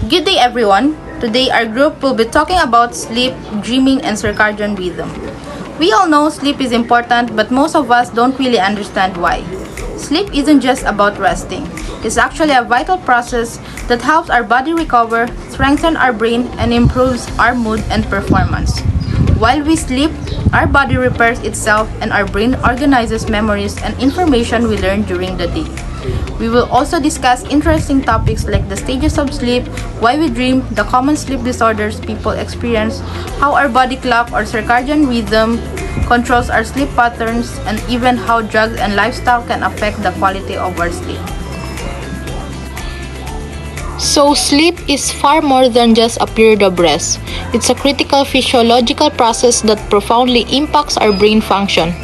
Good day everyone. Today our group will be talking about sleep, dreaming, and circadian rhythm. We all know sleep is important, but most of us don't really understand why. Sleep isn't just about resting. It's actually a vital process that helps our body recover, strengthens our brain, and improves our mood and performance. While we sleep, our body repairs itself and our brain organizes memories and information we learned during the day. We will also discuss interesting topics like the stages of sleep, why we dream, the common sleep disorders people experience, how our body clock or circadian rhythm controls our sleep patterns, and even how drugs and lifestyle can affect the quality of our sleep. So sleep is far more than just a period of rest. It's a critical physiological process that profoundly impacts our brain function,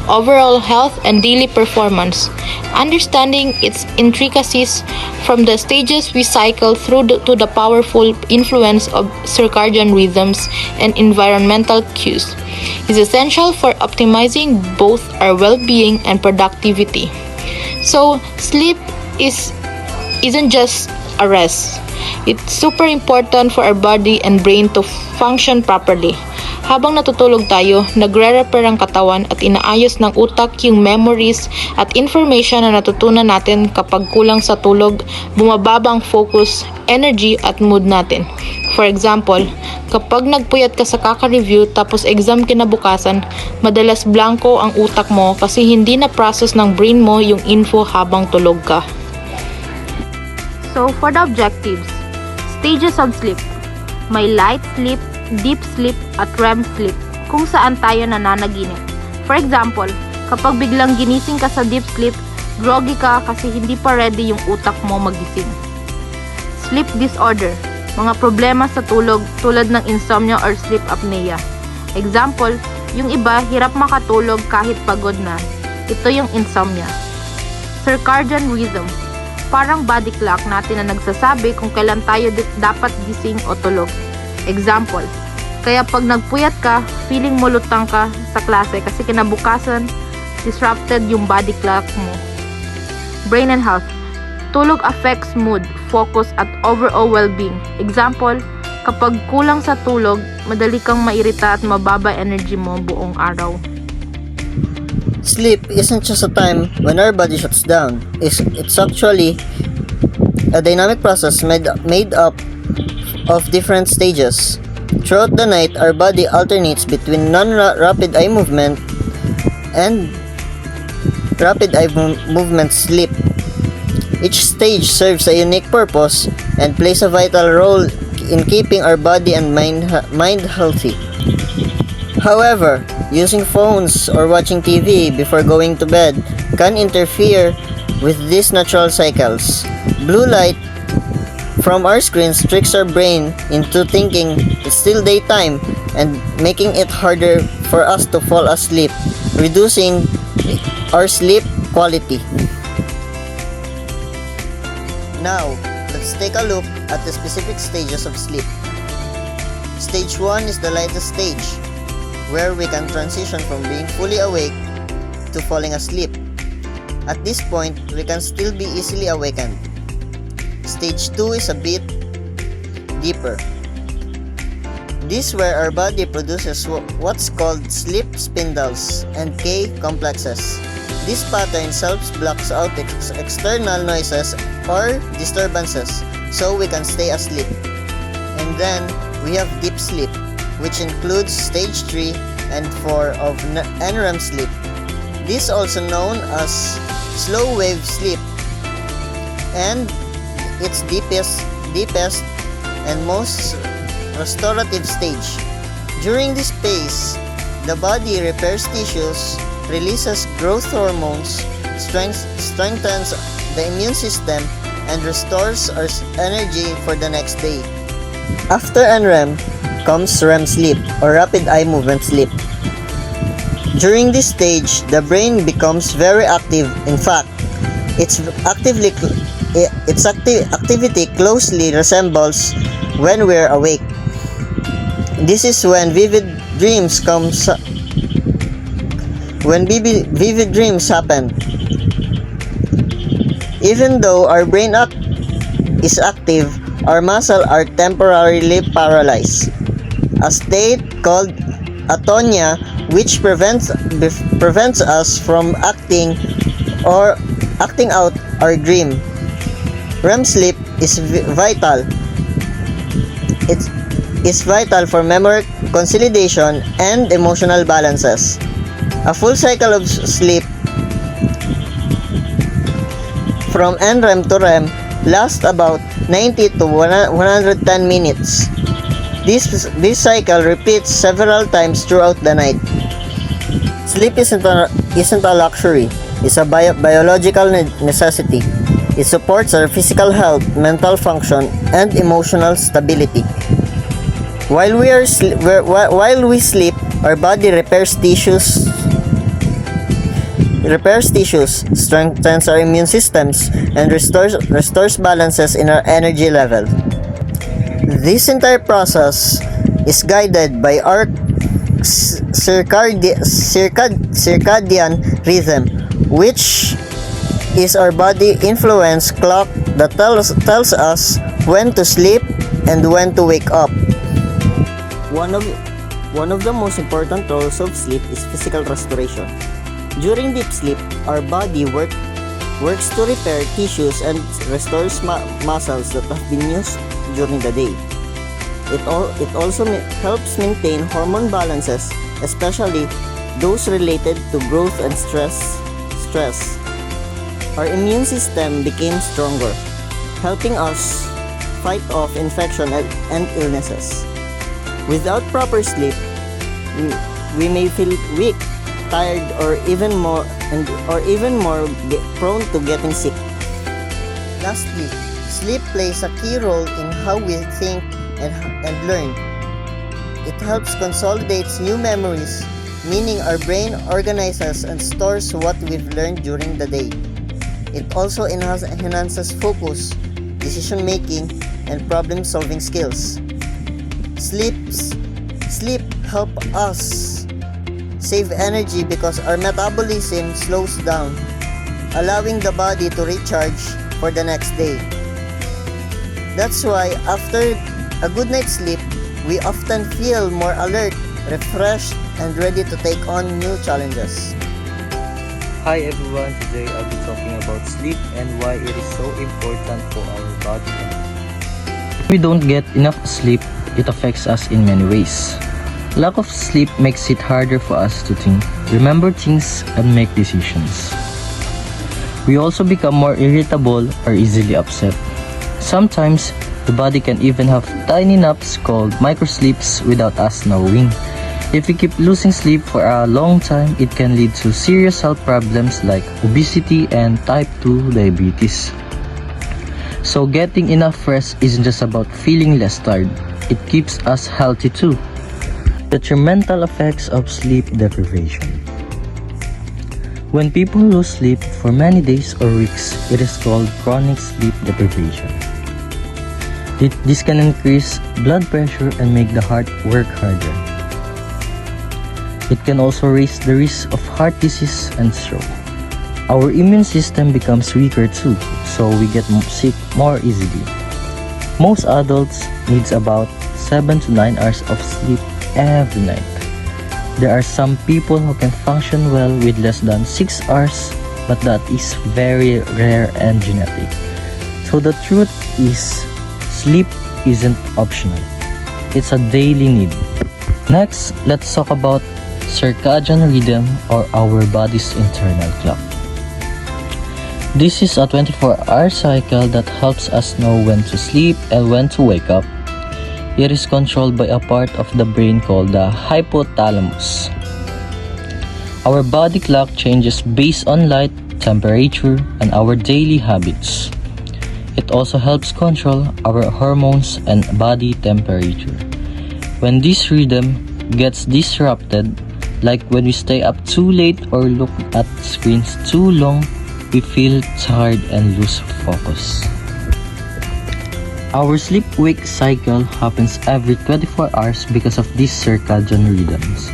overall health, and daily performance. Understanding its intricacies from the stages we cycle through to the powerful influence of circadian rhythms and environmental cues is essential for optimizing both our well-being and productivity. So sleep isn't just a rest. It's super important for our body and brain to function properly. Habang natutulog tayo, nagre-repair ang katawan at inaayos ng utak yung memories at information na natutunan natin. Kapag kulang sa tulog, bumababa ang focus, energy at mood natin. For example, kapag nagpuyat ka sa kaka-review tapos exam kinabukasan, madalas blanco ang utak mo kasi hindi na-process ng brain mo yung info habang tulog ka. So, for the objectives, stages of sleep. May light sleep, deep sleep, at REM sleep, kung saan tayo nananaginip. For example, kapag biglang ginising ka sa deep sleep, groggy ka kasi hindi pa ready yung utak mo magising. Sleep disorder, mga problema sa tulog tulad ng insomnia or sleep apnea. Example, yung iba hirap makatulog kahit pagod na. Ito yung insomnia. Circadian rhythm, parang body clock natin na nagsasabi kung kailan tayo dapat gising o tulog. Example, kaya pag nagpuyat ka, feeling mo lutang ka sa klase kasi kinabukasan, disrupted yung body clock mo. Brain and health, tulog affects mood, focus, at overall well-being. Example, kapag kulang sa tulog, madali kang mairita at mababa energy mo buong araw. Sleep isn't just a time when our body shuts down. It's actually a dynamic process made up of different stages. Throughout the night, our body alternates between non-rapid eye movement and rapid eye movement sleep. Each stage serves a unique purpose and plays a vital role in keeping our body and mind healthy. However, using phones or watching TV before going to bed can interfere with these natural cycles. Blue light from our screens tricks our brain into thinking it's still daytime and making it harder for us to fall asleep, reducing our sleep quality. Now, let's take a look at the specific stages of sleep. Stage 1 is the lightest stage, where we can transition from being fully awake to falling asleep. At this point, we can still be easily awakened. Stage 2 is a bit deeper. This is where our body produces what's called sleep spindles and K complexes. This pattern helps blocks out external noises or disturbances so we can stay asleep. And then, we have deep sleep, which includes stage 3 and 4 of NREM sleep. This is also known as slow wave sleep, and its deepest and most restorative stage. During this phase, the body repairs tissues, releases growth hormones, strengthens the immune system, and restores our energy for the next day. After NREM comes REM sleep or rapid eye movement sleep. During this stage, the brain becomes very active. In fact, its activity closely resembles when we're awake. This is when vivid dreams happen. Even though our brain is active, our muscles are temporarily paralyzed, a state called atonia which prevents us from acting out our dream. REM sleep is vital. It's vital for memory consolidation and emotional balances. A full cycle of sleep from NREM to REM lasts about 90 to 110 minutes. This cycle repeats several times throughout the night. Sleep isn't a luxury. It's a biological necessity. It supports our physical health, mental function, and emotional stability. While we sleep, our body repairs tissues, strengthens our immune systems, and restores balances in our energy level. This entire process is guided by our circadian rhythm, which is our body influence clock that tells us when to sleep and when to wake up. One of the most important roles of sleep is physical restoration. During deep sleep, our body works to repair tissues and restores muscles that have been used during the day. It also helps maintain hormone balances, especially those related to growth and stress. Our immune system became stronger, helping us fight off infection and illnesses. Without proper sleep, we may feel weak, tired, or even more prone to getting sick. Lastly, sleep plays a key role in how we think and learn. It helps consolidate new memories, meaning our brain organizes and stores what we've learned during the day. It also enhances focus, decision making, and problem solving skills. Sleep help us save energy because our metabolism slows down, allowing the body to recharge for the next day. That's why after a good night's sleep, we often feel more alert, refreshed, and ready to take on new challenges. Hi everyone, today I'll be talking about sleep and why it is so important for our body. If we don't get enough sleep, it affects us in many ways. Lack of sleep makes it harder for us to think, remember things, and make decisions. We also become more irritable or easily upset. Sometimes, the body can even have tiny naps called microsleeps without us knowing. If we keep losing sleep for a long time, it can lead to serious health problems like obesity and type 2 diabetes. So getting enough rest isn't just about feeling less tired, it keeps us healthy too. Detrimental effects of sleep deprivation. When people lose sleep for many days or weeks, it is called chronic sleep deprivation. This can increase blood pressure and make the heart work harder. It can also raise the risk of heart disease and stroke. Our immune system becomes weaker too, so we get sick more easily. Most adults need about 7 to 9 hours of sleep every night. There are some people who can function well with less than 6 hours, but that is very rare and genetic. So the truth is, sleep isn't optional. It's a daily need. Next, let's talk about circadian rhythm, or our body's internal clock. This is a 24-hour cycle that helps us know when to sleep and when to wake up. It is controlled by a part of the brain called the hypothalamus. Our body clock changes based on light, temperature, and our daily habits. It also helps control our hormones and body temperature. When this rhythm gets disrupted, like when we stay up too late or look at screens too long, we feel tired and lose focus. Our sleep-wake cycle happens every 24 hours because of these circadian rhythms.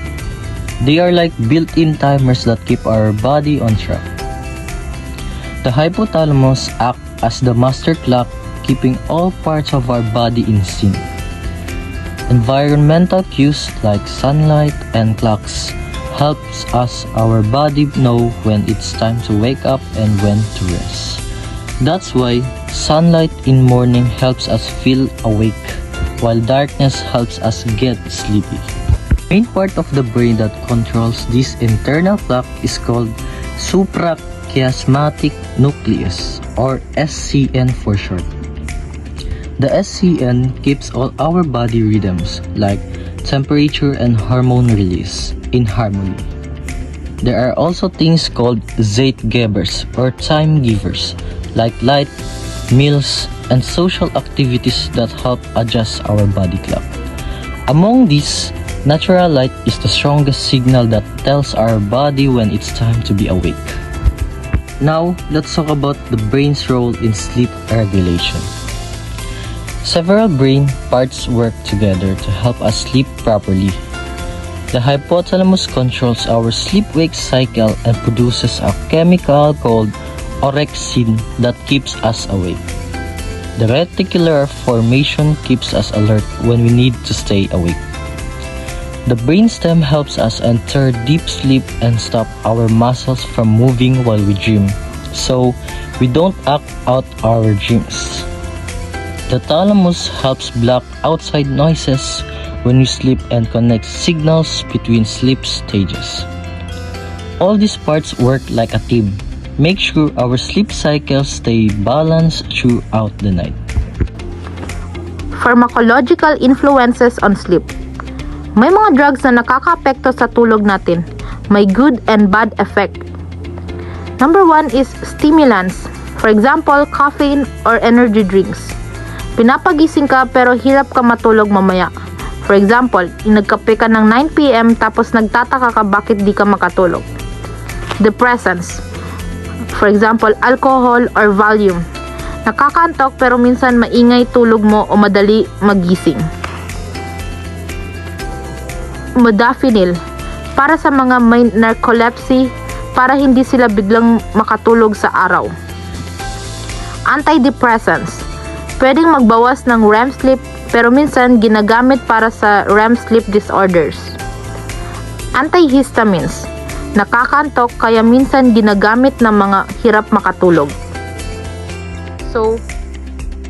They are like built-in timers that keep our body on track. The hypothalamus acts as the master clock, keeping all parts of our body in sync. Environmental cues like sunlight and clocks helps our body know when it's time to wake up and when to rest. That's why sunlight in morning helps us feel awake, while darkness helps us get sleepy. The main part of the brain that controls this internal clock is called suprachiasmatic nucleus, or SCN for short. The SCN keeps all our body rhythms like temperature and hormone release in harmony. There are also things called Zeitgebers or time givers like light, meals, and social activities that help adjust our body clock. Among these, natural light is the strongest signal that tells our body when it's time to be awake. Now, let's talk about the brain's role in sleep regulation. Several brain parts work together to help us sleep properly. The hypothalamus controls our sleep-wake cycle and produces a chemical called orexin that keeps us awake. The reticular formation keeps us alert when we need to stay awake. The brainstem helps us enter deep sleep and stop our muscles from moving while we dream, so we don't act out our dreams. The thalamus helps block outside noises when we sleep and connects signals between sleep stages. All these parts work like a team. Make sure our sleep cycles stay balanced throughout the night. Pharmacological influences on sleep. May mga drugs na nakakaapekto sa tulog natin. May good and bad effect. Number 1 is stimulants. For example, caffeine or energy drinks. Pinapagising ka pero hirap ka matulog mamaya. For example, nagkape ka ng 9 p.m. tapos nagtataka ka bakit di ka makatulog. Depressants. For example, alcohol or Valium. Nakakantok pero minsan maingay tulog mo o madali magising. Modafinil. Para sa mga may narcolepsy, para hindi sila biglang makatulog sa araw. Antidepressants. Pwedeng magbawas ng REM sleep pero minsan ginagamit para sa REM sleep disorders. Antihistamines. Nakakantok kaya minsan ginagamit ng mga hirap makatulog. So,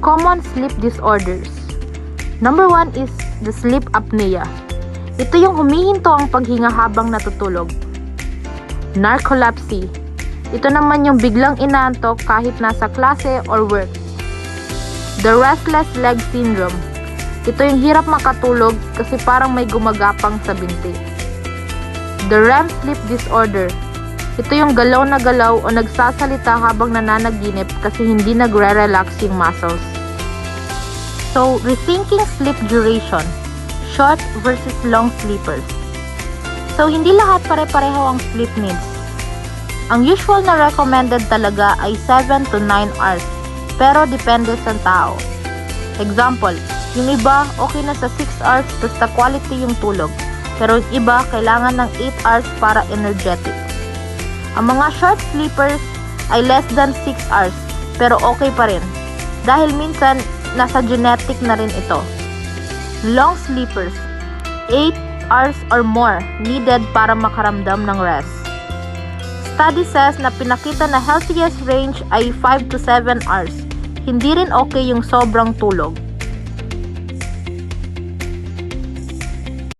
common sleep disorders. Number 1 is the sleep apnea. Ito yung humihinto ang paghinga habang natutulog. Narcolepsy. Ito naman yung biglang inaantok kahit nasa klase or work. The restless leg syndrome. Ito yung hirap makatulog kasi parang may gumagapang sa binti. The REM sleep disorder. Ito yung galaw na galaw o nagsasalita habang nananaginip kasi hindi nagre-relax yung muscles. So, rethinking sleep duration. Short versus long sleepers. So, hindi lahat pare-pareho ang sleep needs. Ang usual na recommended talaga ay 7 to 9 hours, pero depende sa tao. Example, yung iba okay na sa 6 hours basta quality yung tulog. Pero yung iba, kailangan ng 8 hours para energetic. Ang mga short sleepers ay less than 6 hours, pero okay pa rin. Dahil minsan, nasa genetic na rin ito. Long sleepers, 8 hours or more needed para makaramdam ng rest. Study says na pinakita na healthiest range ay 5 to 7 hours. Hindi rin okay yung sobrang tulog.